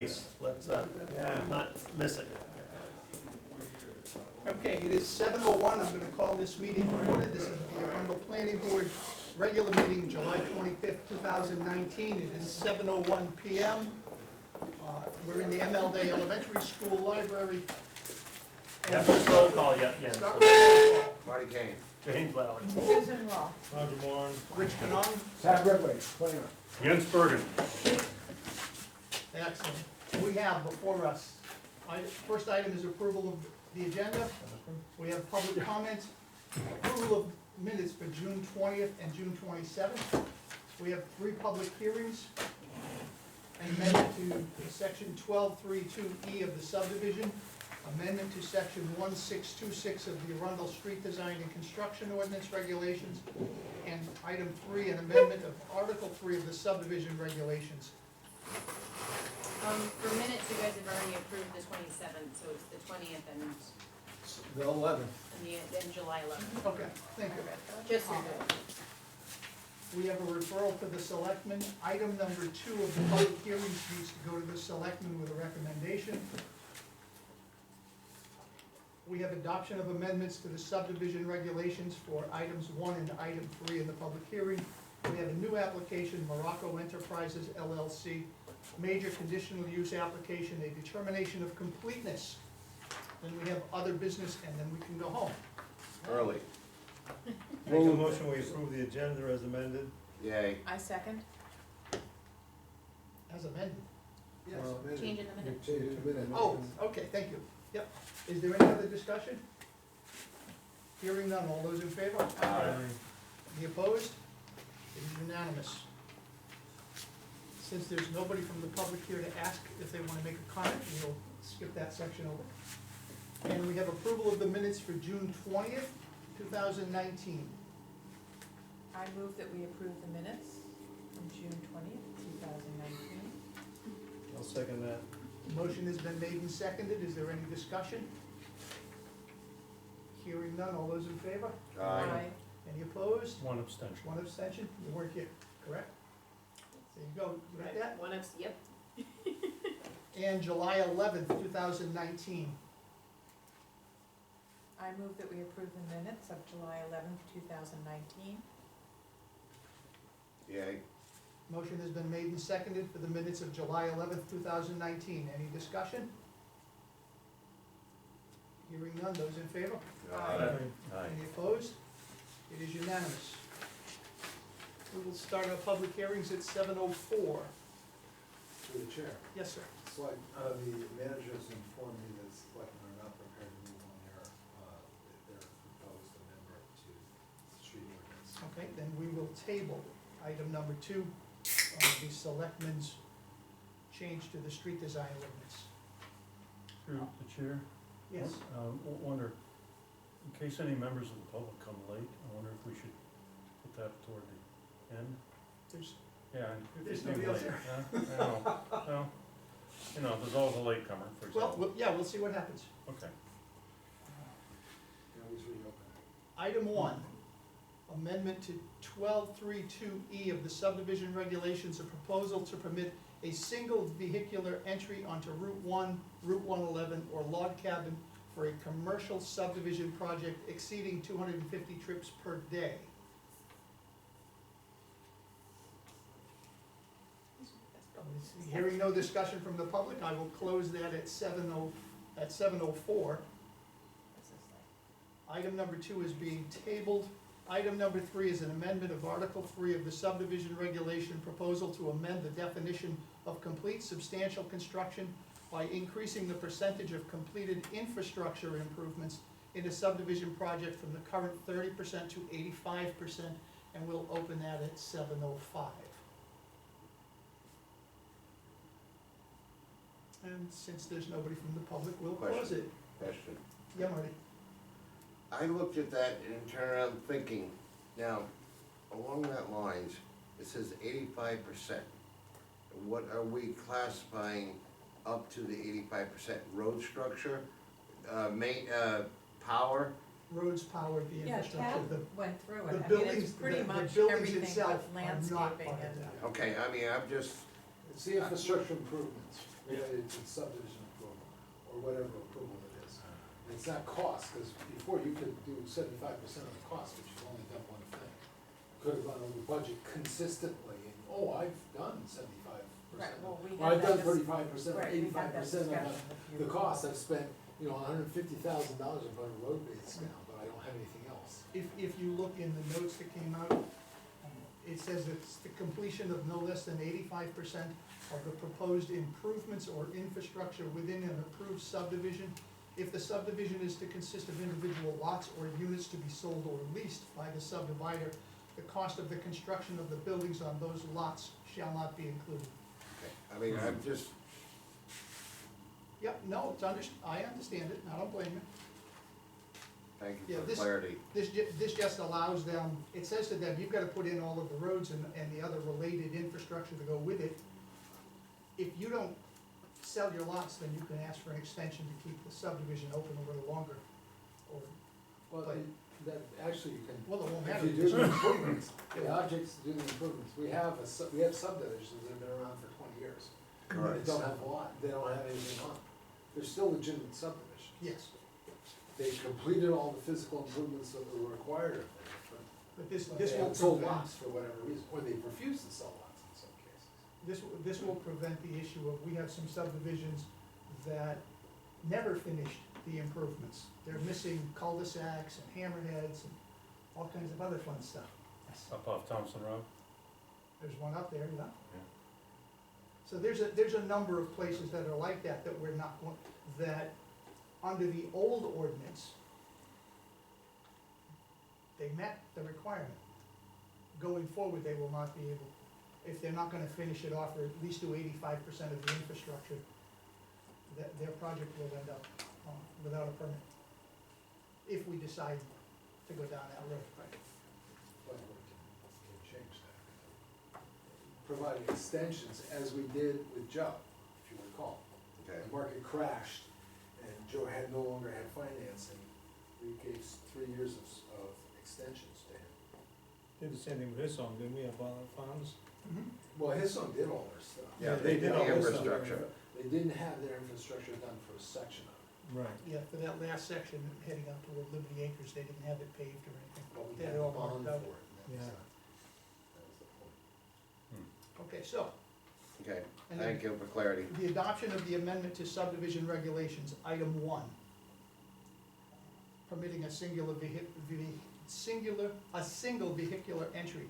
Let's not miss it. Okay, it is 7:01, I'm gonna call this meeting to order. This is the Arundel Planning Board regular meeting, July 25th, 2019. It is 7:01 PM. We're in the ML Day Elementary School Library. Yeah, first roll call, yeah, Start with roll call. Marty Kane. James Lowry. Susan Roth. Roger Moore. Rich Canong. Pat Ridley, planner. Jens Bergen. Excellent. We have before us, first item is approval of the agenda. We have public comment, approval of minutes for June 20th and June 27th. We have 3 public hearings. An amendment to section 1232E of the subdivision, amendment to section 1626 of the Arundel Street Design and Construction Ordinance Regulations, and item 3, an amendment of Article 3 of the subdivision regulations. For minutes, you guys have already approved the 27th, so it's the 20th and The 11th. and July 11th. Okay, thank you. Just so you know. We have a referral to the selectmen. Item number 2 of the public hearings needs to go to the selectmen with a recommendation. We have adoption of amendments to the subdivision regulations for items 1 and item 3 in the public hearing. We have a new application, Morocco Enterprises LLC, major conditional use application, a determination of completeness. Then we have other business, and then we can go home. Early. Make a motion, we approve the agenda as amended. Yay. I second. As amended. Change in the minutes. Change in the minute. Oh, okay, thank you. Yep. Is there any other discussion? Hearing none, all those in favor? Any opposed? It is unanimous. Since there's nobody from the public here to ask if they want to make a comment, we'll skip that section over. And we have approval of the minutes for June 20th, 2019. I move that we approve the minutes from June 20th, 2019. I'll second that. Motion has been made and seconded. Is there any discussion? Hearing none, all those in favor? Aye. Any opposed? One abstention. One abstention, you weren't here, correct? There you go, you got that? Yep. And July 11th, 2019. I move that we approve the minutes of July 11th, 2019. Yay. Motion has been made and seconded for the minutes of July 11th, 2019. Any discussion? Hearing none, those in favor? Any opposed? It is unanimous. We will start our public hearings at 7:04. Through the chair. Yes, sir. Select, the managers informed me that selectmen are not prepared to move on their proposed amendment to the street ordinance. Okay, then we will table item number 2, the selectmen's change to the street design ordinance. Through the chair, Yes, wonder, in case any members of the public come late, I wonder if we should put that toward the end? there's, Yeah, if There's they came nobody else late, yeah, I know, well, you know, there's always a latecomer, for example. well, we'll see what happens. Okay. Can always reopen it. Item 1, amendment to 1232E of the subdivision regulations, a proposal to permit a single vehicular entry onto Route 1, Route 111, or log cabin for a commercial subdivision project exceeding 250 trips per day. Hearing no discussion from the public, I will close that at 7:04. Item number 2 is being tabled. Item number 3 is an amendment of Article 3 of the subdivision regulation, proposal to amend the definition of complete substantial construction by increasing the percentage of completed infrastructure improvements in a subdivision project from the current 30% to 85%, and we'll open that at 7:05. And since there's nobody from the public, we'll close it. Question. Yeah, Marty? I looked at that and turned around thinking, now, along that lines, it says 85%. What are we classifying up to the 85%? Road structure, power? Roads, power, the Yeah, infrastructure, Tab went through the it. I mean, it's buildings, pretty the much buildings everything itself but are not landscaping part of and. that. Okay, I mean, I'm just, It's the infrastructure improvements. related to subdivision approval, or whatever approval it is. And it's not cost, because before you could do 75% of the cost, but you've only done one thing. Could have gone over budget consistently, and, oh, I've done 75%. Right, well, we Or had I've done that dis- 35%, right, we had that 85% discussion of if you the cost. recall. I've spent, $150,000 on putting road base down, but I don't have anything else. If you look in the notes that came out, it says it's the completion of no less than 85% of the proposed improvements or infrastructure within an approved subdivision. If the subdivision is to consist of individual lots or units to be sold or leased by the subdivider, the cost of the construction of the buildings on those lots shall not be included. Okay, I mean, I'm just, Yep, no, I understand it, I don't blame you. thank Yeah, you for this- clarity. This just allows them, it says to them, you've gotta put in all of the roads and the other related infrastructure to go with it. If you don't sell your lots, then you can ask for an extension to keep the subdivision open a little longer. Or, Well, But- that, actually, you can, well, it won't if matter. you do the improvements, the objects to do the improvements, we have subdivisions that have been around for 20 years. They Correct. don't have a lot, they don't have anything on. They're still legitimate subdivisions. Yes, They completed all the physical improvements that were required of them, but this but will they haven't sold prevent, lots for whatever reason, or they refuse to sell lots in some cases. this will prevent the issue of, we have some subdivisions that never finished the improvements. They're missing cul-de-sacs and hammerheads and all kinds of other fun stuff. Up off Thompson Road. There's one up there, So there's a number of places that are like that, that we're not going, that under the old ordinance, they met the requirement. Going forward, they will not be able, if they're not gonna finish it off, or at least do 85% of the infrastructure, that their project will end up without a permit, if we decide to go down that road. But we can change that. Providing extensions, as we did with Joe, if you recall. Okay, The market crashed, and Joe no longer had financing. We gave 3 years of extensions to him. Did the same thing with his song, didn't we, about farms? Well, his son did all their stuff. yeah, they they did did all the this infrastructure. They didn't have their infrastructure done for a section of it. Right. Yeah, for that last section heading up toward Liberty Acres, they didn't have it paved or anything. But we They had had a it all bond marked for out. it, and that was, Yeah. that was the point. Okay, so, Okay, and then thank you for clarity. the adoption of the amendment to subdivision regulations, item 1. Permitting a single vehicular entry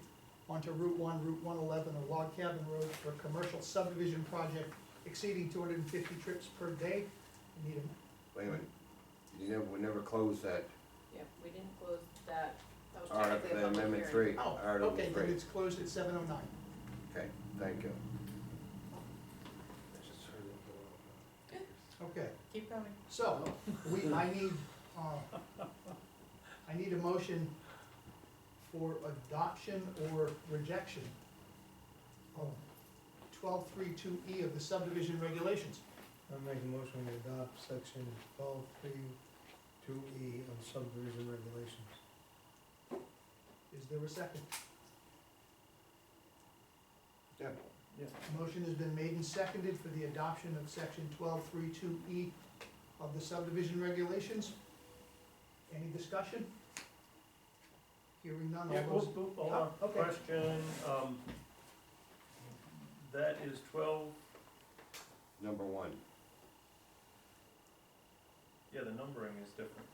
onto Route 1, Route 111, or Log Cabin Road for a commercial subdivision project exceeding 250 trips per day. We need a, Wait a minute, we never closed that Yep, we didn't close that, that was article, technically a public amendment hearing. 3, oh, article okay, 3. then it's closed at 7:09. Okay, thank you. I just heard it go up. Okay, Keep going. so, I need a motion for adoption or rejection of 1232E of the subdivision regulations. I'll make a motion to adopt section 1232E of subdivision regulations. Is there a second? Yeah. Motion has been made and seconded for the adoption of section 1232E of the subdivision regulations. Any discussion? Hearing none, Yeah, all those, hold on, okay. question, that is 12, Number 1. yeah, the numbering is different.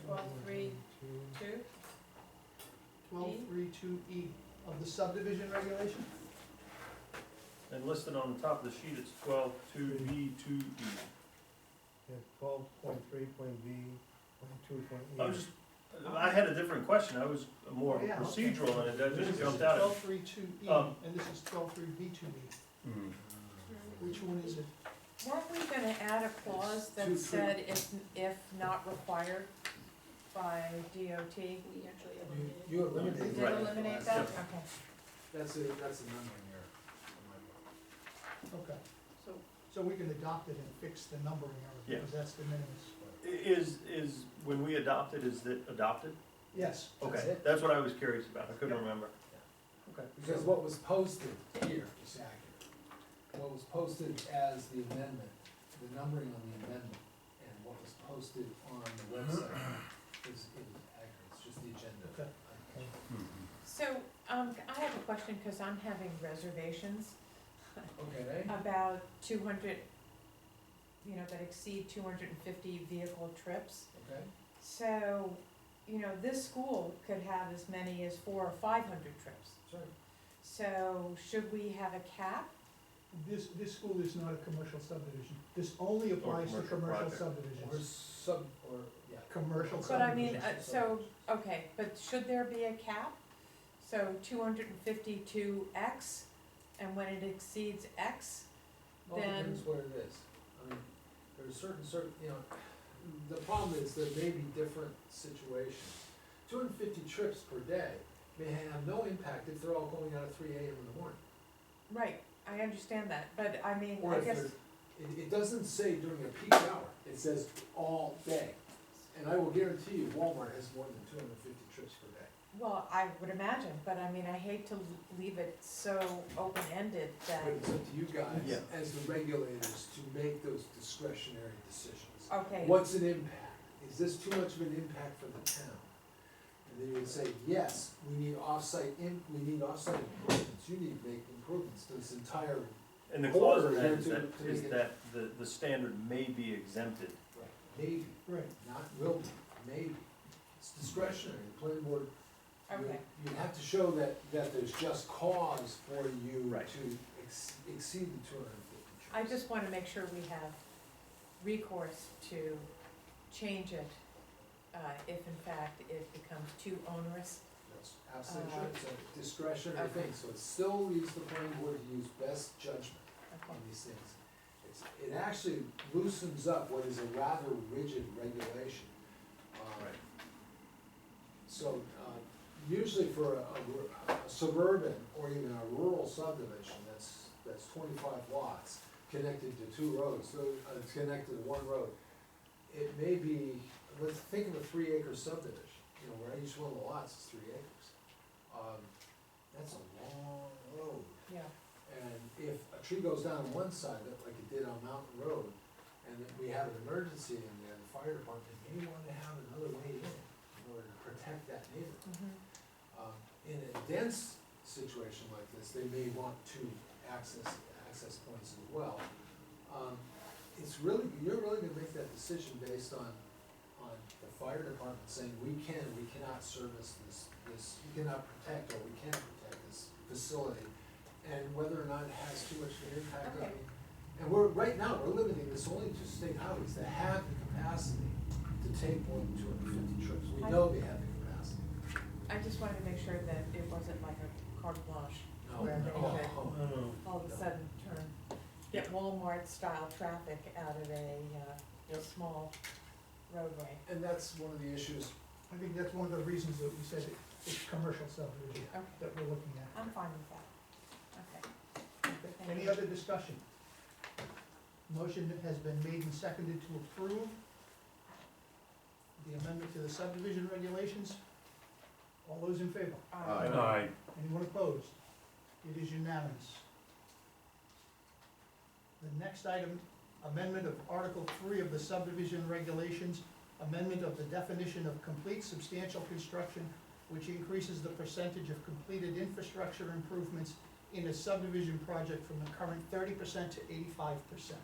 12.3.2, 1232E of the subdivision regulation? And listed on the top of the sheet, it's 12.2B2E. Yeah, 12.3.B.2.E. I was just, I had a different question, I was more Oh, yeah, okay. procedural, and that This just is jumped out at me. 1232E, and this is 1232B2E. Hmm. Which one is it? weren't we gonna add a clause that 2, 3. said if not required by DOT? We actually eliminated. You We eliminated did Right. eliminate that? Yep. Okay. That's a numbering error on my part. Okay, So, so we can adopt it and fix the numbering error, Yeah. because that's the minimus. Is, when we adopt it, is it adopted? Yes. That's Okay, it. that's what I was curious about, I couldn't remember. Okay. Because what was posted here is accurate. what was posted as the amendment, the numbering on the amendment, and what was posted on the website is accurate, it's just the agenda. Okay. So, I have a question, cause I'm having reservations Okay, about 200, that exceed 250 vehicle trips. okay, So, this school could have as many as 400 or 500 trips. sorry. So, should we have a cap? This school is not a commercial subdivision. This only applies to commercial commercial project. subdivisions. Yeah. Commercial But I mean, subdivisions. okay, but should there be a cap? So 250 to X, and when it exceeds X, Well, then, depends what it is. I mean, there's certain, the problem is there may be different situations. 250 trips per day may have no impact if they're all going out at 3 AM in the morning. right, I understand that, but I mean, Or I if guess, it doesn't say during a peak hour, it says all day. And I will guarantee you Walmart has more than 250 trips per day. well, I would imagine, but I mean, I hate to leave it so open-ended that, But it's up to you guys, Yeah. as the regulators, to make those discretionary decisions. okay, What's an impact? Is this too much of an impact for the town? And then you would say, yes, we need offsite improvements, you need to make improvements to this entire, And the clause in Order that here is to- that, to is make it- that the standard may be exempted. maybe, Right. not will be, maybe. It's discretionary, the planning board, okay, you have to show that there's just cause for you Right. to exceed the 250 trips. I just wanna make sure we have recourse to change it, if in fact it becomes too onerous. That's absolutely true, it's a discretionary okay. thing, so it still leaves the planning board to use best judgment on Okay, these things. It actually loosens up what is a rather rigid regulation. Right. So, usually for a suburban or even a rural subdivision, that's 25 lots connected to 2 roads, so it's connected to 1 road. It may be, let's think of a 3-acre subdivision, where each one of the lots is 3 acres. That's a long road. yeah, And if a tree goes down on one side of it, like it did on Mountain Road, and if we have an emergency in there, the fire department may wanna have another way in order to protect that neighborhood. mhm, In a dense situation like this, they may want 2 access points as well. You're really gonna make that decision based on the fire department saying, we cannot service this, we cannot protect, or we can protect this facility, and whether or not it has too much of an impact on Okay. and right now, we're limiting this only to state highways that have the capacity to take more than 250 trips. We know they have the capacity. I just wanted to make sure that it wasn't like a carte blanche, No, where they no, could no. all of a sudden get Walmart-style traffic out of a small roadway. And that's one of the issues. I think that's one of the reasons that we said it's commercial subdivision Okay, that we're looking at. I'm fine with that, okay. Thank Any you. other discussion? Motion has been made and seconded to approve the amendment to the subdivision regulations. All those in favor? Aye. Aye. Anyone opposed? It is unanimous. The next item, amendment of Article 3 of the subdivision regulations, amendment of the definition of complete substantial construction, which increases the percentage of completed infrastructure improvements in a subdivision project from the current 30% to 85%.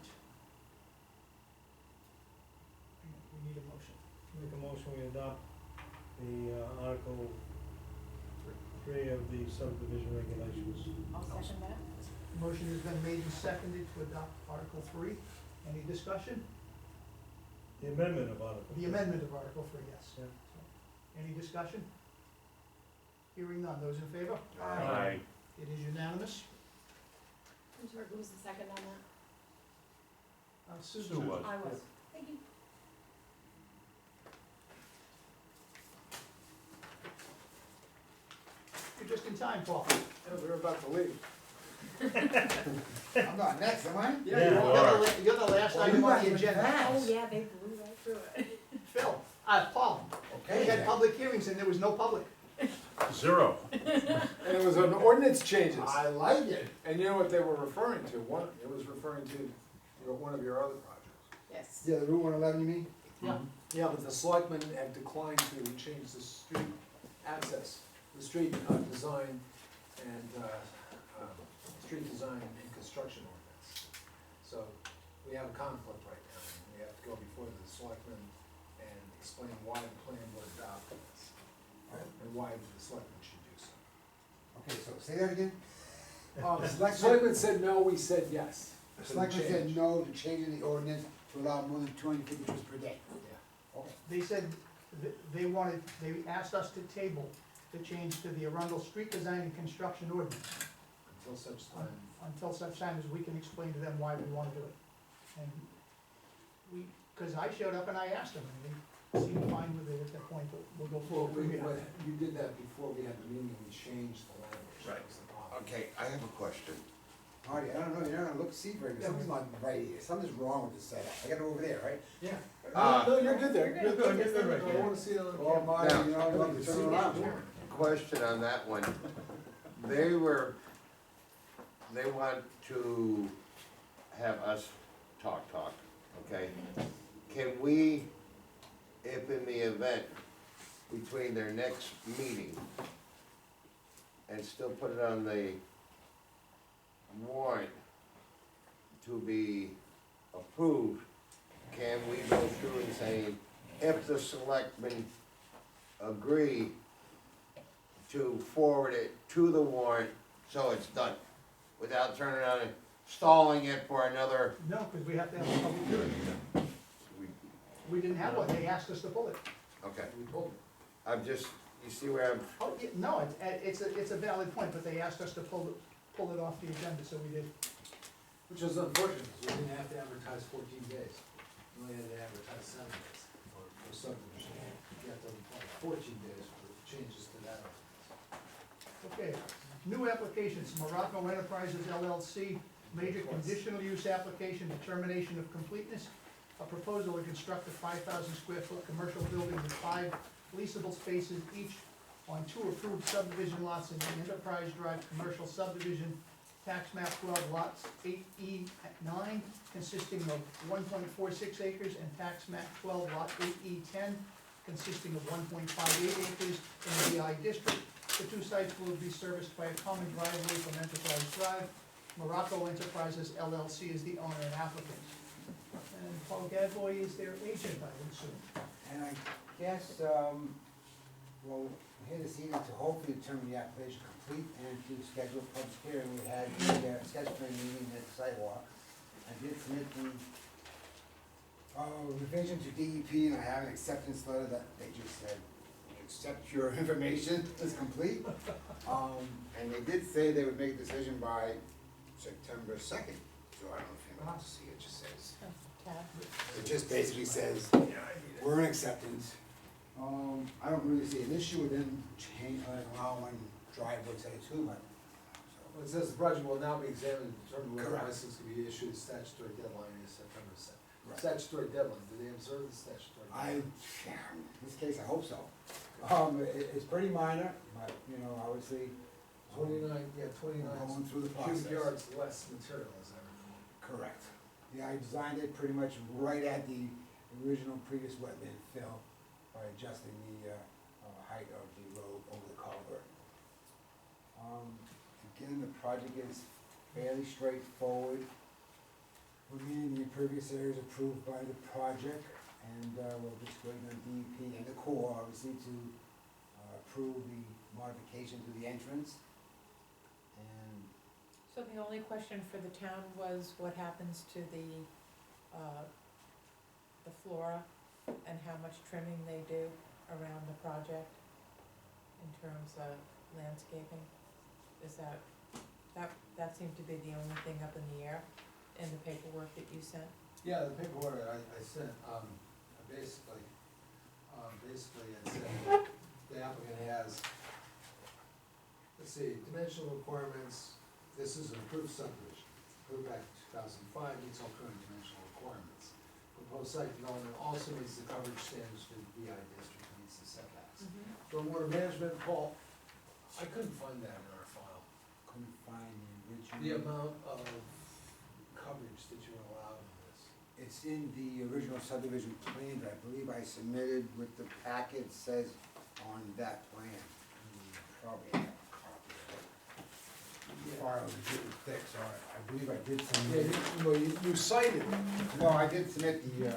We need a motion. Make a motion, we adopt the Article 3 of the subdivision regulations. I'll second that. Motion has been made and seconded to adopt Article 3. Any discussion? The amendment of Article. The amendment of Article 3, yes. Yeah. Any discussion? Hearing none, those in favor? Aye. It is unanimous. I'm sorry, who was the second on that? Susan? Sue was. I was. Thank you. You're just in time, Paul. We're about to leave. I'm not next, am I? Yeah, You're you you're the last Well, item you on got the me agenda. fast. Oh, yeah, they blew right through it. Phil, Paul, we Okay. had then. public hearings and there was no public. 0. And it was an ordinance changes. I like it. And you know what they were referring to? It was referring to one of your other projects. Yes. Yeah, the Route 111, you mean? Yeah. Yeah, but the selectmen have declined to change the street access, the street design and, street design and construction ordinance. So we have a conflict right now, and we have to go before the selectmen and explain why the plan was adopted and why the selectmen should do so. Okay, so say that again? The Selectmen- selectmen said no, we said yes. The to the selectmen said change. no to changing the ordinance to allow more than 250 trips per day. Yeah. Okay. They said they asked us to table the change to the Arundel Street Design and Construction Ordinance Until such time. until such time as we can explain to them why we wanna do it. And cause I showed up and I asked them, and they seemed fine with it at that point, but we'll go Well, forward from here. you did that before we had the meeting, we changed the language. Right. That was the problem. Okay, I have a question. Marty, I don't know, you're not gonna look, see very good, something's not right here, something's wrong with the setup. I gotta go over there, right? Yeah. Uh, No, you're good there. You're good, you're good right I there. wanna see it on Oh, camera. Marty, Now- you know, you want to turn around. Question on that one. They want to have us talk, okay? Can we, if in the event between their next meeting and still put it on the warrant to be approved, can we go through and say, if the selectmen agree to forward it to the warrant, so it's done, without turning around and stalling it for another, No, cause we have to have a public hearing. We didn't have one, they asked us to pull it. okay, We told them. I'm just, you see where I'm, Oh, yeah, no, it's a valid point, but they asked us to pull it off the agenda, so we did. Which is unfortunate, because we didn't have to advertise 14 days. We only had to advertise 7 days for subdivision. You have to apply 14 days for changes to that ordinance. Okay, new applications, Morocco Enterprises LLC, major conditional use application, determination of completeness. A proposal to construct a 5,000 square foot commercial building with 5 leasable spaces each on 2 approved subdivision lots in the Enterprise Drive Commercial Subdivision, tax map 12 lots 8E at 9, consisting of 1.46 acres, and tax map 12 lot 8E 10, consisting of 1.58 acres in the BI district. The 2 sites will be serviced by a common driveway from Enterprise Drive. Morocco Enterprises LLC is the owner and applicant. And Paul Gadboy is their agent, I would assume. And I guess, well, we're here this evening to hopefully determine the application complete and to schedule a public hearing. We had the sketch plan meeting at the sidewalk. I did submit the revision to DEP, and I have an acceptance letter that they just said, "We accept your information, it's complete." And they did say they would make a decision by September 2nd, so I don't know if you want to see it, just says. Tab. It just basically says, we're in acceptance. I don't really see an issue with them allowing driveways at a 2, but, Well, it says the project will now be examined to determine whether Correct. license can be issued. Statutory deadline is September 2nd. Right. Statutory deadline, do they observe the statutory deadline? in this case, I hope so. It's pretty minor, but, you know, obviously, 29 going through the cubic process. yards less material, as I recall. Correct. Yeah, I designed it pretty much right at the original previous wetland fill by adjusting the, height of the road over the culvert. Again, the project is fairly straightforward. Remaining the impervious areas approved by the project, and, we're just waiting on DEP and the Corps, obviously, to, approve the modification to the entrance. And So the only question for the town was what happens to the flora and how much trimming they do around the project in terms of landscaping? Is that seemed to be the only thing up in the air in the paperwork that you sent? Yeah, the paperwork I sent, basically it said the applicant has, let's see, dimensional requirements, this is an approved subdivision, approved back in 2005, meets all current dimensional requirements. Proposed site development also meets the coverage standards for the BI district, meets the setbacks. Stormwater management, Paul I couldn't find that in our file. Couldn't find the The original. amount of coverage that you allowed in this. It's in the original subdivision plan that I believe I submitted with the packet says on that plan. Probably have a copy of it. The file is really thick, so I believe I did Yeah, submit. well, you cited it. No, I did submit the,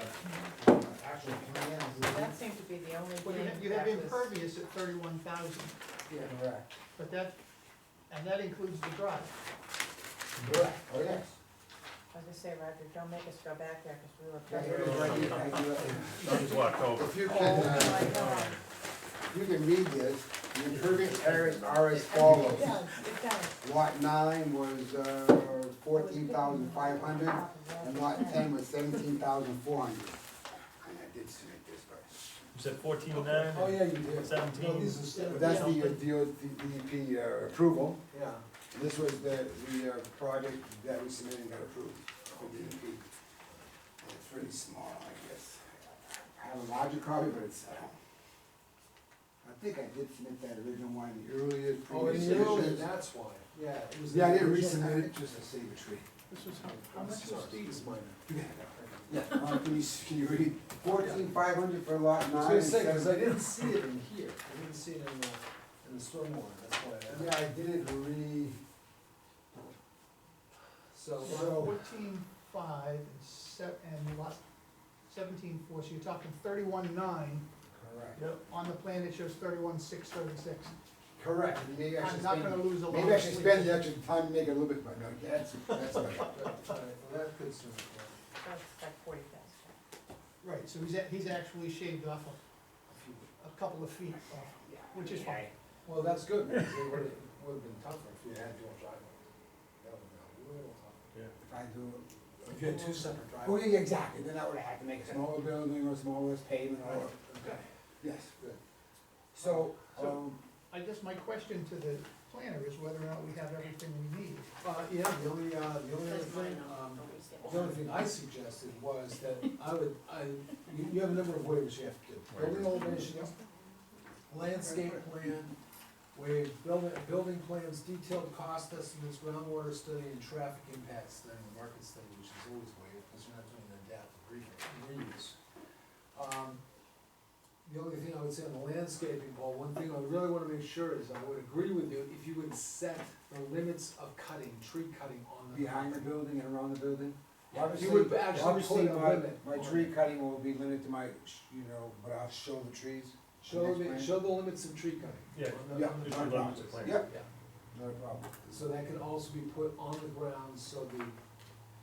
actual plan. That seemed to be the only Well, thing you have that was. impervious at 31,000, Yeah. Correct. but that includes the drive. Correct, oh, yes. I was gonna say, Roger, don't make us go back there, cause we were. Yeah, here it is right here. I do it. It's walked over. If you Oh, can, my God. You can read this, the impervious areas are as follows. It does. Lot 9 was 14,500, and lot 10 was 17,400. And I did submit this, but. You said 14.9? Oh, yeah, you did. 17. No, these are standard. That's the DEP approval. Yeah. This was the project that we submitted and got approved for DEP. And it's really small, I guess. I have a larger copy, but it's at home. I think I did submit that original one in the earlier Oh, in previous the early, editions. that's why, yeah. It was Yeah, I the didn't original resubmit it package. just to save a tree. This was how much was Steve's minor? Yeah, can you read 14,500 for lot 9? I was gonna say, cause I and didn't see it in here, I didn't see it in the stormwater, that's why I asked. Yeah, I did it So, So- 14.5 and lot 17.4, so you're talking 31.9. correct. Yep. On the plan, it shows 31.636. Correct, and maybe I should I'm not gonna spend, lose a lot. maybe I should spend the extra time to make it a little bit, but no, that's all right. alright, well, that could soon, yeah, That's like 40,000. Right, so he's actually shaved off a few. a couple of feet off, which is fine. Well, that's good, because it would've been tougher if you had dual driveways. That would've been a little tougher. If I do. If you had two separate Oh, driveways. yeah, exactly, then I would have had to make a smaller building or smaller pavement or, Okay, yes. good. So, I guess my question to the planner is whether or not we have everything we need. Yeah, the only other That's thing, mine, always get the only thing I suggested was that you have a number of waivers you have to do. Building elevations, landscape plan, waive building plans, detailed cost estimates, groundwater study, and traffic impact study, and market study, which is always waived, because you're not doing an adaptive reuse. The only thing I would say on the landscaping, Paul, one thing I really wanna make sure is, I would agree with you, if you would set the limits of cutting, tree cutting on the. behind the building and around the building? You would actually Obviously, put a my, limit my on tree it. cutting will be limited to my, but I'll show the trees. Show Next the limits of tree cutting. Yeah. On the- Yeah. on the Just tree your lines. limits of plan. Yep. Yeah, Not a problem. so that can also be put on the ground, so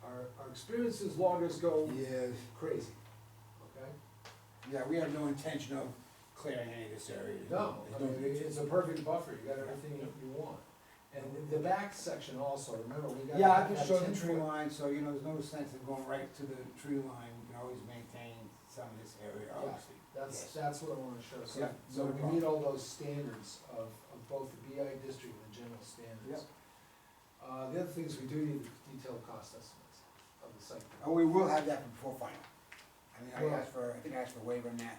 our experiences loggers go Yes, crazy, okay? yeah, we have no intention of clearing any of this area. No, I There's mean, it's a perfect buffer, you got everything you want. And the back section also, remember, we got. Yeah, I can that show the 10 tree foot- line, so you know, there's no sense in going right to the tree line, we can always maintain some of this area, obviously. That's what I wanna show, so, Yeah, so no we meet all those standards of both the BI district and the general standards. The other things, we do need detailed cost estimates of the site. Oh, we will have that before final. I mean, Well- I think I asked for a waiver on that.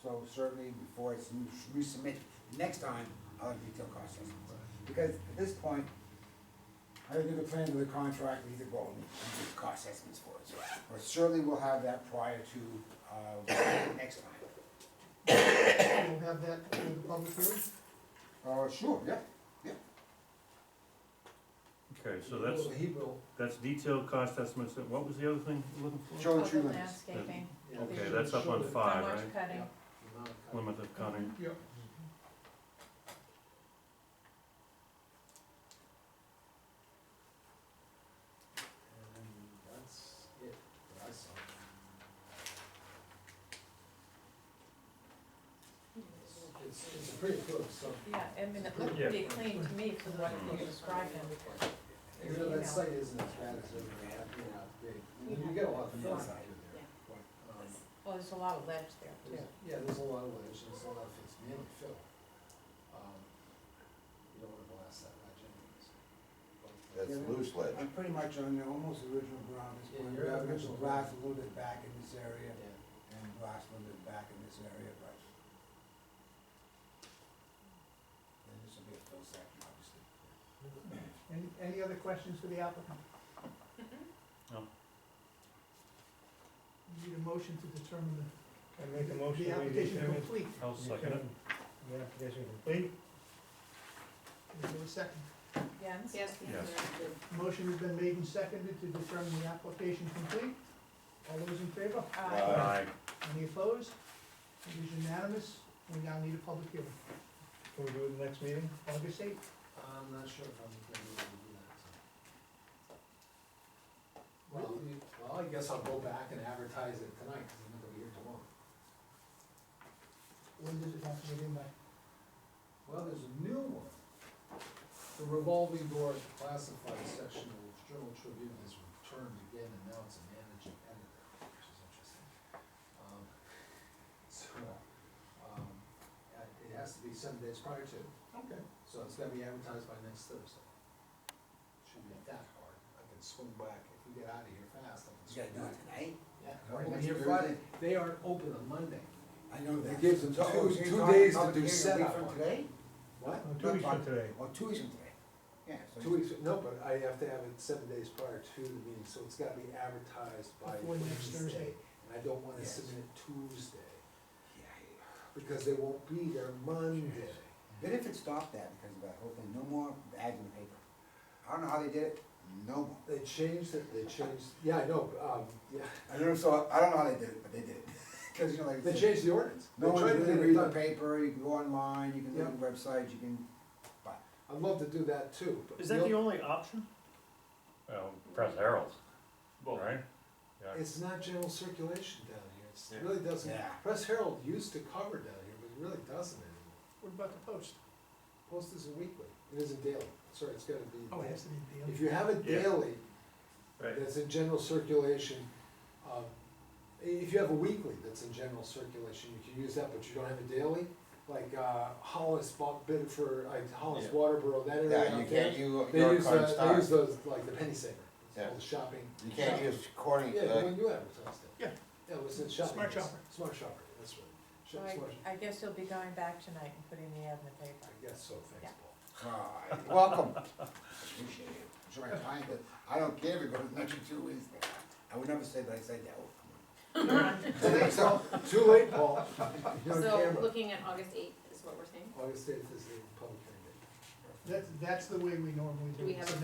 So certainly before it's resubmitted, next time, I'll have detailed cost estimates. Because at this point, I do the plan of the contract, we either go and do cost estimates for it. So, but certainly we'll have that prior to, next time. We'll have that for the public hearing. Sure, yeah. Okay, so He will, that's detailed cost estimates, and what was the other thing you're looking for? Show the tree Public limits. landscaping, yeah. Okay, show- that's up show on the- 5, how much right? cutting, the amount of cutting. Limit of cutting. Yep. And that's it, that I saw. It's pretty close, so, yeah, I mean, it looked Yeah. pretty clean to me from what you described in you know, that site isn't as bad as everybody had, big. You get a lot of field out there. well, there's a lot of ledge there too. Yeah, there's a lot of ledge, and there's a lot of it's mainly fill. You don't wanna blast that ledge anyways. that's loose ledge. I'm pretty much on the almost original ground, this Yeah, point. you're We have at original glass a ground. little bit back in this area, Yeah. and glass a little bit back in this area, but. And any other questions for the applicant? No. Need a motion to determine I make a motion. the we application determine complete. I'll second it. The application complete. Is there a second? Jens? Yes. Yes. Motion has been made and seconded to determine the application complete. All those in favor? Aye. Any opposed? It is unanimous. We now need a public hearing. Can we do it next meeting? August eighth. I'm not sure if I'm gonna be able to do that, so. Well, I guess I'll go back and advertise it tonight, cause I'm not gonna be here tomorrow. When does it have to get in by? Well, there's a new one. The revolving door classified section of the Journal Tribune has returned again, and now it's a managing editor, which is interesting. It has to be 7 days prior to, Okay. so it's gotta be advertised by next Thursday. Shouldn't be that hard, I can swing back, if we get out of here fast, I can You swing gotta do back. it tonight? Yeah, Or I'm next here Thursday? Friday, they aren't open on Monday. I know that. It gives them So, two you're days to talking do public hearing a week setup from on it. today? What? 2 weeks from today. Oh, 2 weeks from today. Yeah, so. 2 weeks, no, but I have to have it 7 days prior to the meeting, so it's gotta be advertised by Before next Thursday. Wednesday. And I don't wanna Yes. submit it Tuesday, Yeah. because they won't be there Monday. Benefit stopped that because of that whole thing, no more ads in the paper. I don't know how they did it, no more. They changed, yeah, I know, yeah, I never saw, I don't know how they did it, but they did it. Cause you know, like. I they said, changed the ordinance. No They one tried to can get it read the done. paper, you can go online, you can look at websites, you can, I'd love to do that too, but. Is that the only option? Well, Press Herald, Well, right? Yeah. It's not general circulation down here, it Yeah. really doesn't. Yeah. Press Herald used to cover down here, but it really doesn't anymore. What about the post? Post isn't weekly, it isn't daily, sorry, it's gotta be. Oh, it has to be daily. If you have it Yeah. daily, Right. that's in general circulation, if you have a weekly that's in general circulation, you can use that, but you don't have a daily, like, Hollis bought bid for, Hollis Yeah. Waterboro, that area Yeah, out you there. can't use They your use, card they star. use those, like the penny saver, it's Yeah. called shopping. You can't use Corning, Yeah, the one you advertised it. Yeah. Yeah, it was in shopping. Smart Shopper. Smart shopper, that's right. So I guess you'll be going back tonight and putting the ad in the paper. I guess so, thanks, Yeah. Paul. welcome. Appreciate it. I'm sure I find it, I don't care if it goes an extra 2 weeks. I would never say that, I say that, oh, come on. So, too late, Paul, you're on So camera. looking at August eighth is what we're saying? August eighth is the public hearing date. That's the way we normally Do do we it, have the a-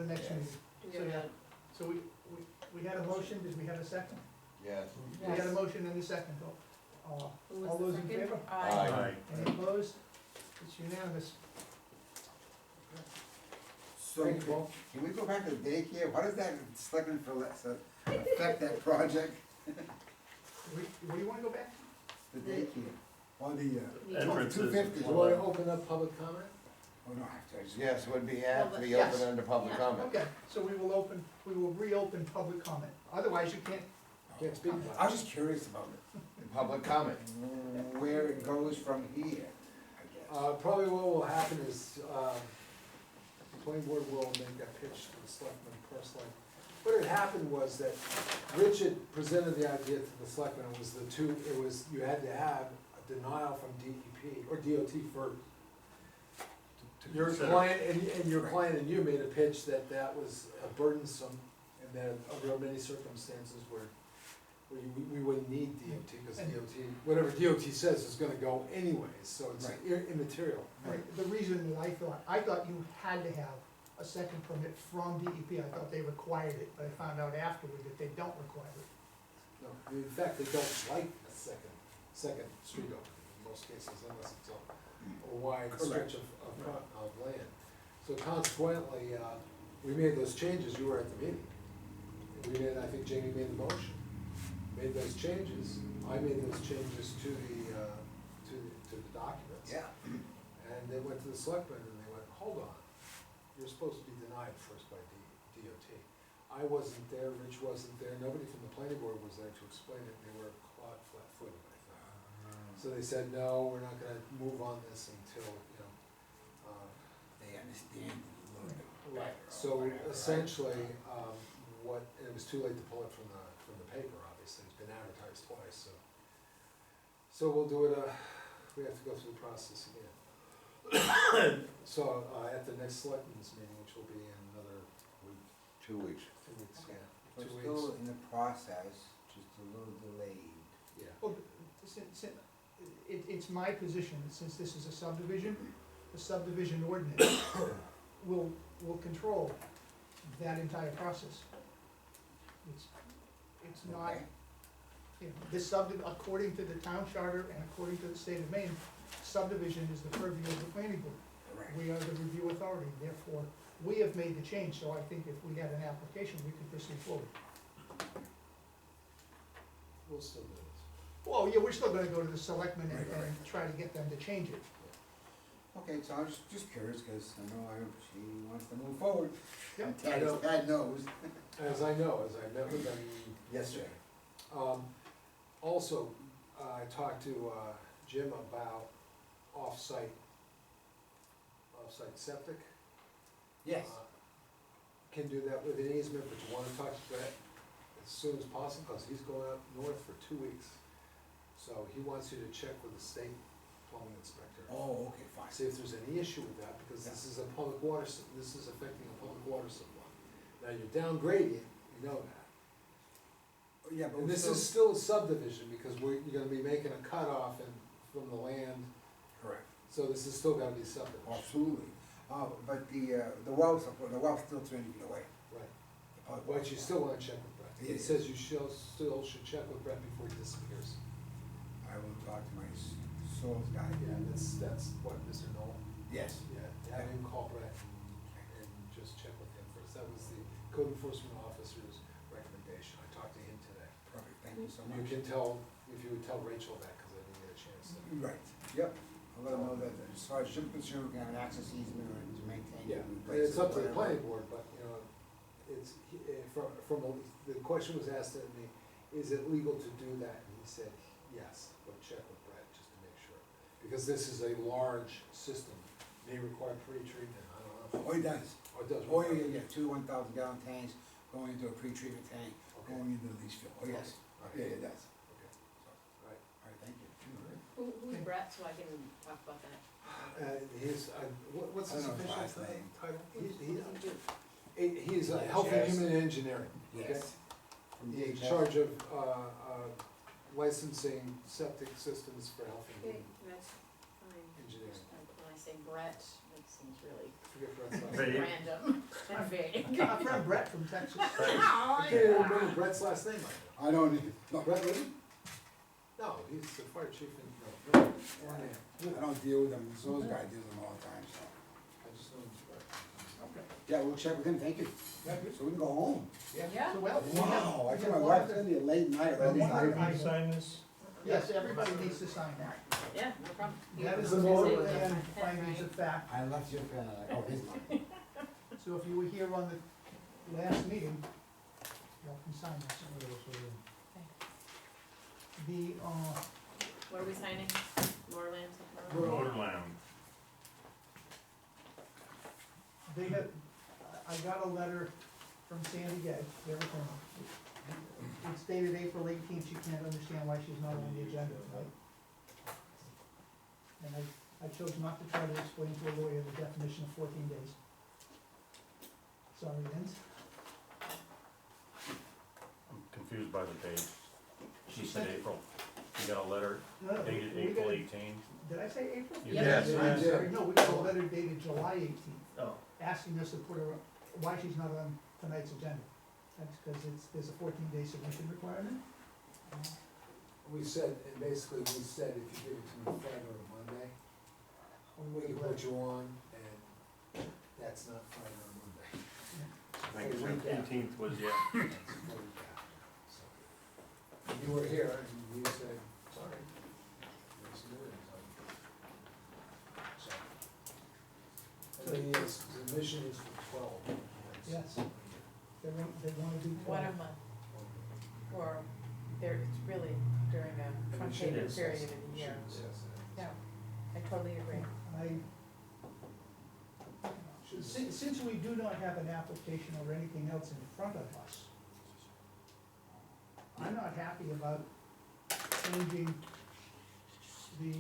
next Yes. meeting. Do we So, have yeah. a, So we had a motion, did we have a second? Yes. We had a Yes. motion and a second, who all was those the in second? favor? Aye. Any opposed? It's unanimous. So, Thank you, Paul. can we go back to the daycare, how does that selectmen for, affect that project, What do you wanna go back to? the daycare? Or the, The- Entrances. 250. Do you wanna open up public comment? oh no, I have to, I just. Yes, would be, have to be Yes. open under public Yeah. comment. Okay, so we will reopen public comment, otherwise you can't, Can't speak about it. I was just curious about it, Public comment. where it goes from here, I guess. Probably what will happen is, the planning board will make a pitch to the selectmen personally. What had happened was that Richard presented the idea to the selectmen, you had to have a denial from DEP, or DOT first. To Your consider. client, and your client and you made a pitch that was burdensome, and that under many circumstances where we wouldn't need DOT, because And- DOT, whatever DOT says is gonna go anyways, so it's Right. immaterial. the reason that I thought you had to have a second permit from DEP, I thought they required it, but I found out afterward that they don't require it. No, in fact, they don't like a second street opening in most cases, unless it's a wide stretch of land. So consequently, we made those changes, you were at the meeting. I think Jamie made the motion, made those changes, I made those changes to the documents. Yeah. And they went to the selectmen and they went, hold on, you're supposed to be denied first by DOT. I wasn't there, Rich wasn't there, nobody from the planning board was there to explain it, they were flat-footed, I think. So they said, no, we're not gonna move on this until, They understand a little bit right. better or So whatever, right? essentially, and it was too late to pull it from the paper, obviously, it's been advertised twice, so. So we'll do it, we have to go through the process again. So, at the next selectmen's meeting, which will be in another week, 2 weeks. 2 weeks, Okay. yeah, We're 2 still weeks, in the process, just a little delayed. yeah. Well, it's my position, that since this is a subdivision, the subdivision ordinance will control that entire process. It's not, Okay. you know, this according to the town charter and according to the state of Maine, subdivision is the purview of the planning board. Correct. We are the review authority, therefore, we have made the change, so I think if we had an application, we could proceed forward. We'll still do this. Well, yeah, we're still gonna go to the selectmen Right, right. and try to get them to change it. Okay, so I was just curious, cause I know she wants to move forward. Yep. And Tad knows. As I know, as I met with them yesterday. Also, I talked to, Jim about off-site septic. Yes. Can do that with an easement, but you wanna talk to Brett as soon as possible, cause he's going up north for 2 weeks. So he wants you to check with the state plumbing inspector. Oh, okay, fine. See if there's any issue with that, because this is a public water, this is affecting a public water supply. Now, you're downgrading, you know that. Yeah, but And we're this still. is still a subdivision, because you're gonna be making a cutoff from the land, Correct. so this is still gotta be subdivision. Absolutely. But the well's still 300 feet away. Right, The public but well. you still wanna check with Brett. He Yeah. says you still should check with Brett before he disappears. I will talk to my soils guy. Yeah, that's what, Mr. Knoll? Yes. Yeah, have him call Brett and just check with him first. That was the code enforcement officer's recommendation. I talked to him today. Perfect, thank you so You much. can tell, if you would tell Rachel that, cause I didn't get a chance to. Right, yep. I'll let them know that as far as Jim concerned, we can have an access easement or to maintain. Yeah, and and replace it's it, up to the whatever. planning board, but, you know, it's, the question was asked of me, is it legal to do that? And he said, yes, but check with Brett just to make sure. Because this is a large system, may require pre-treatment, I don't know. Oh, it does. Oh, it does. Oh, require- yeah, 2 1,000 gallon tanks going into a pre-treatment tank, Okay. going into the leach field. Oh, yes. Alright. Yeah, it does. Okay. So, Alright. all right, thank you. Who's Brett, so I can talk about that? What's I his don't know his official last name. title? What does he do? He's a health and human engineering, okay? Yes. From In DHS. charge of, licensing septic systems for health and Okay, human that's fine. engineering. Just, when I say Brett, that seems really Forget Brett's last Vague. name. random and vague. Our friend Brett from Texas. I can't even remember Brett's last name right I don't even, now. no, Brett Liddy? No, he's the fire chief in, no, Brett, I don't deal with them, so those guys deal with them all the time, so. I just know he's Brett. Okay. Yeah, we'll check with him, thank you. So we can go home. Yeah, So, well, we have- Wow, I we told have my one wife, it's other- gonna be a late night, Well, ladies. one other Can item. you sign this? Yes, everybody needs to sign that. Yeah, no problem. That is The the motor motor land. land findings of fact. I left your pen, I'm like, oh, here's mine. So if you were here on the last meeting, y'all can sign that. The, What are we signing? Moorland, something? Motorland. they had, I got a letter from Sandy Gay, their attorney. It's dated April 18th, she can't understand why she's not on the agenda tonight. And I chose not to try to explain to a lawyer the definition of 14 days. Sorry, Vince. I'm confused by the date. She said April. You got a letter No, no, dated we April got- 18. Did I say April? You Yes. did. I'm sorry, no, we got a letter dated July 18th, Oh, asking us to put her, why she's not on tonight's agenda. That's because there's a 14-day submission requirement. We said, and basically we said if you give it to me Friday or Monday, we can put you on, and that's not Friday or Monday. I think Week after. 18th was, yeah. That's the week after, so. You were here, and you said, sorry. There's no reason. So. And the submission is for 12. Yes. They wanna do 12. one a month, or there, it's really during a And we should truncated assess- period of we the should year. assess that. No, I totally agree. Since we do not have an application or anything else in front of us, I'm not happy about changing the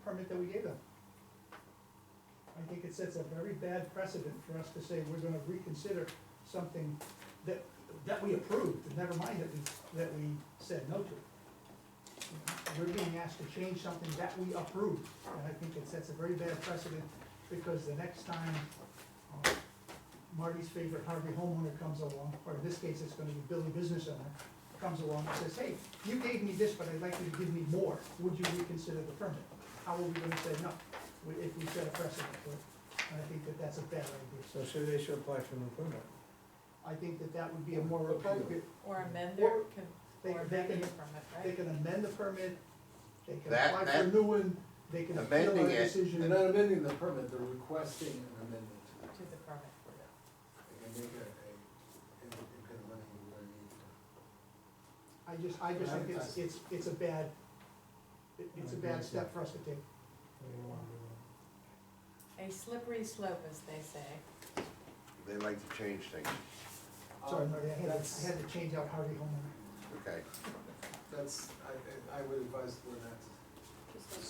permit that we gave them. I think it sets a very bad precedent for us to say we're gonna reconsider something that we approved, and never mind that we said no to. You know, we're being asked to change something that we approved, and I think it sets a very bad precedent, because the next time, Marty's favorite Harvey homeowner comes along, or in this case, it's gonna be Billy business owner, comes along and says, hey, you gave me this, but I'd like you to give me more, would you reconsider the permit? How are we gonna say no, if we set a precedent for it? And I think that that's a bad idea. So should they should apply for a new permit? I think that that would be a more appropriate, Or amend their, Or they- or they amend can- the permit, they right? can amend the permit, they can That- apply for a that- new one, they can appeal Amending our it- decision. They're not amending the permit, they're requesting an amendment to it. To the permit. They can make independent money where they need to. I just think it's a bad, it's a bad step for us to take. We don't wanna do A slippery slope, as they say. They like to change things, Sorry, Marty, I That's- had to change out Harvey homeowner. okay? That's, I would advise the board not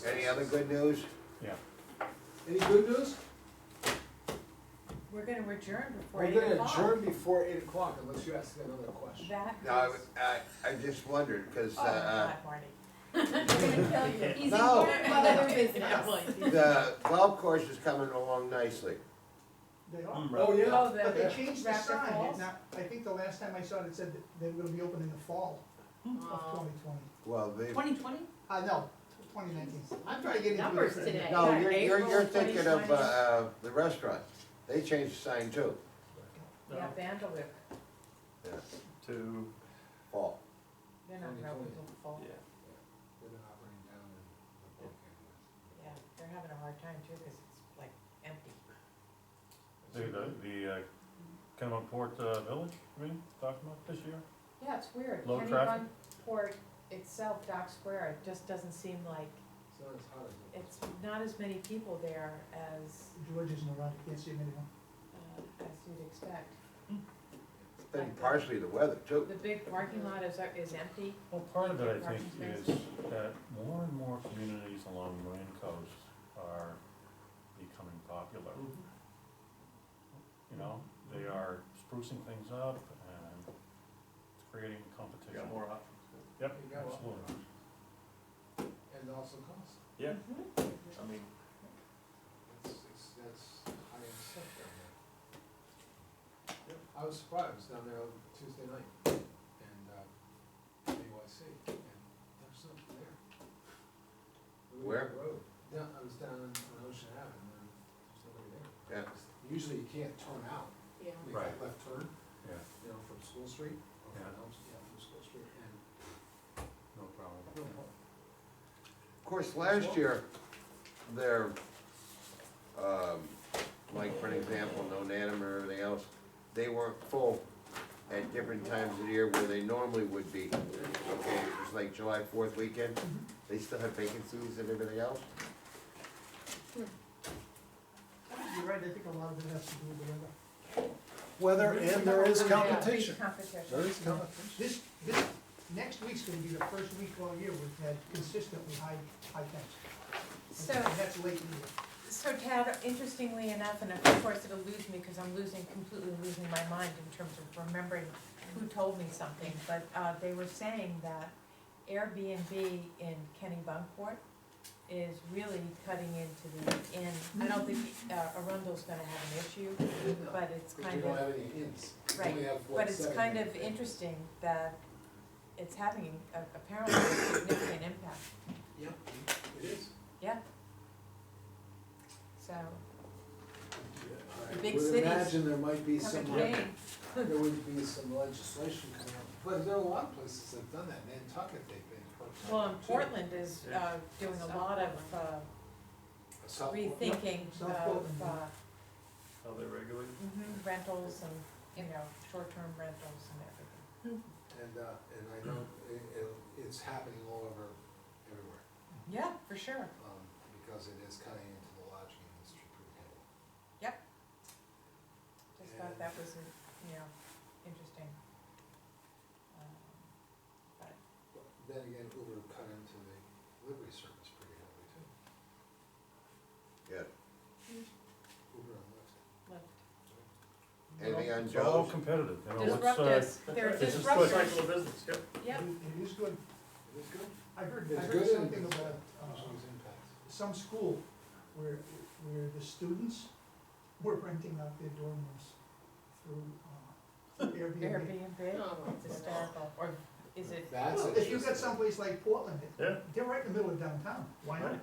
to. Any other good news? Yeah. Any good news? We're gonna adjourn before We're 8 gonna o'clock. adjourn before 8 o'clock unless you ask another question. That is. No, I just wondered, because, Oh, God, Marty. We're gonna kill you. He's No. important about other business. Yeah, well, the golf course is coming along nicely. They are. Oh, yeah. Oh, But they the changed the Raptor sign, Falls? now, I think the last time I saw it, it said that they were gonna be open in the fall of Oh. 2020. Well, they, 2020? No, 2019. I'm trying to get into Numbers it. today. no, you're April thinking of, 2020. the restaurant. They changed the sign too, Yeah, Vanderlip, yeah, To, fall. they're not open till the fall. yeah. They've been operating down in the book anyways. Yeah, they're having a hard time too, cause it's like empty. The Kennebunkport Village, I mean, talking about this year? Yeah, it's weird. Low traffic? Kennebunkport itself, Dock Square, it just doesn't seem like, It's not as hot as it was. it's not as many people there as, George isn't around, you can't see him anymore. as you'd expect. It's been partially the weather too. The big parking lot is empty. Well, part of it, I Parking think, is spaces. that more and more communities along the Marine Coast are becoming popular. You know, they are sprucing things up and it's creating competition. Got more options. Yep, You got- absolutely. And also cost. Yeah, Mhm. I mean, That's high-end stuff down there. I was surprised, I was down there on Tuesday night, and, AYC, and there's nothing there. We were on the road. Yeah, I was down on Ocean Ave, and there's nobody there. Yeah. Usually you can't turn out, Yeah. make Right. that left turn, Yeah, you know, from School Street, or from Yeah. Elm, yeah, from School Street, and, no problem. no problem. Of course, last year, their, like for an example, No Nanum or everything else, they weren't full at different times of the year where they normally would be. Okay, it was like July 4th weekend, they still have vacancies and everything else. You're right, I think a lot of it has to do with the weather. Weather, and there is Yeah, competition. competition. There is competition. This, next week's gonna be the first week all year we've had consistently high temps. So, And that's late in the year. so Tad, interestingly enough, and of course it'll lose me because I'm completely losing my mind in terms of remembering who told me something, but, they were saying that Airbnb in Kennebunkport is really cutting into the inn. I don't think, Arundel's gonna have an issue, but it's Because kind we don't of, have any inns. We right, only have, what, but it's 7 kind of inns. interesting that it's having apparently a significant impact, Yeah, it is. yeah. So, I big would cities imagine there might be come some, into being. there would be some legislation coming up, but there are a lot of places that have done that, Nantucket, they've been approached. Well, and Portland is, doing a lot of, rethinking South of, Portland, how they regulate. rentals and, you know, short-term rentals and everything. And I know it's happening all over, everywhere, Yeah, for sure. because it is cutting into the lodging industry pretty heavily. Just thought that was, you know, interesting. But, But then again, Uber cut into the delivery service pretty heavily too. Yeah, Anything on It's all Joe's? competitive, you know, Disrupt let's, us, they're It's just a disruptors. cycle of business, yep. Yep. It is good. It is good. I heard It's something good and about, There's impacts. some school where the students were renting out their dorm rooms through Airbnb. Airbnb, Oh. it's hysterical, or is it, That's Well, if you got interesting. someplace like Portland, Yeah. they're right in the middle of downtown, why not? Right.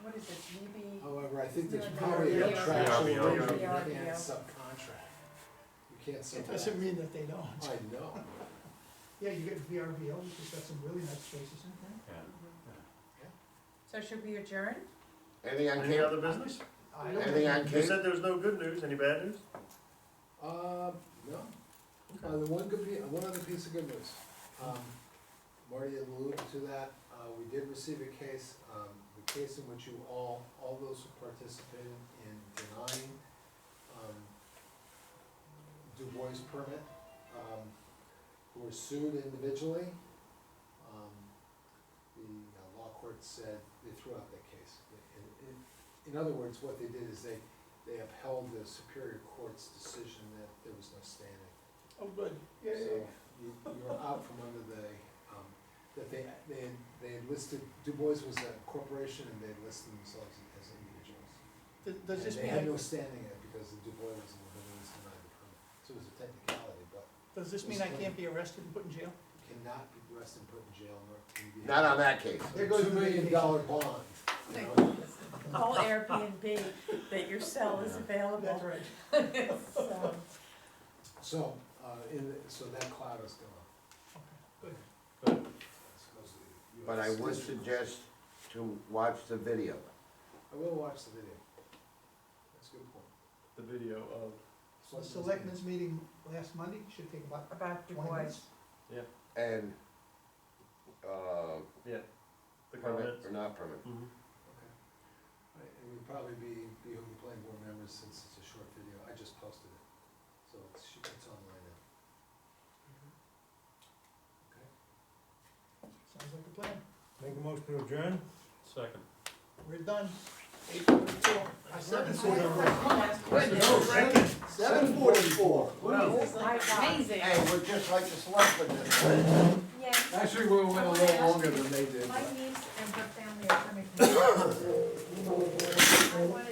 what is it, maybe, However, I think there's Yeah, probably a VRBO. contractual VRBO. agreement, you VRBO. can't subcontract. You can't It subcontract. doesn't mean that they don't. I know. Yeah, you get VRBO, which has got some really nice spaces in there. yeah. so should we adjourn? Anything on Any Cape? other business? I don't Anything on You Cape? said there was no good news, any bad news? No. The one other piece of good news. Marty alluded to that, we did receive a case, the case in which you all those who participated in denying, Du Bois permit, who were sued individually. The law court said they threw out that case. In other words, what they did is they upheld the Superior Court's decision that there was no standing. Oh, good. So you're out from under the, that they had listed, Du Bois was a corporation and they had listed themselves as individuals. Does And this they mean, had no standing in it because the Du Bois was denied the permit. So it was a technicality, but does this mean I can't be arrested and put in jail? cannot be arrested and put in jail nor can be. Not on that case. There goes $2 the million vacation. bond. You know? Call Airbnb that your cell is available. That's right. So, So that cloud is gone. Good. It's supposed to be But I US would district. suggest to watch the video. I will watch the video. That's a good point. The video of. So the selectmen's meeting last Monday should take about about Du 20 Bois. minutes. And, The permit comments. or not permit. Mhm. Okay. Right, it would probably be the planning board members since it's a short video. I just posted it. So it's online now. Okay. Sounds like a plan. Make a motion to adjourn? Second. We're done. 8:44. 7:44. My God. Amazing. Hey, we're just like the selectmen this way. Yes, Actually, we went a little longer than they did. my niece and her family are coming from. I wanted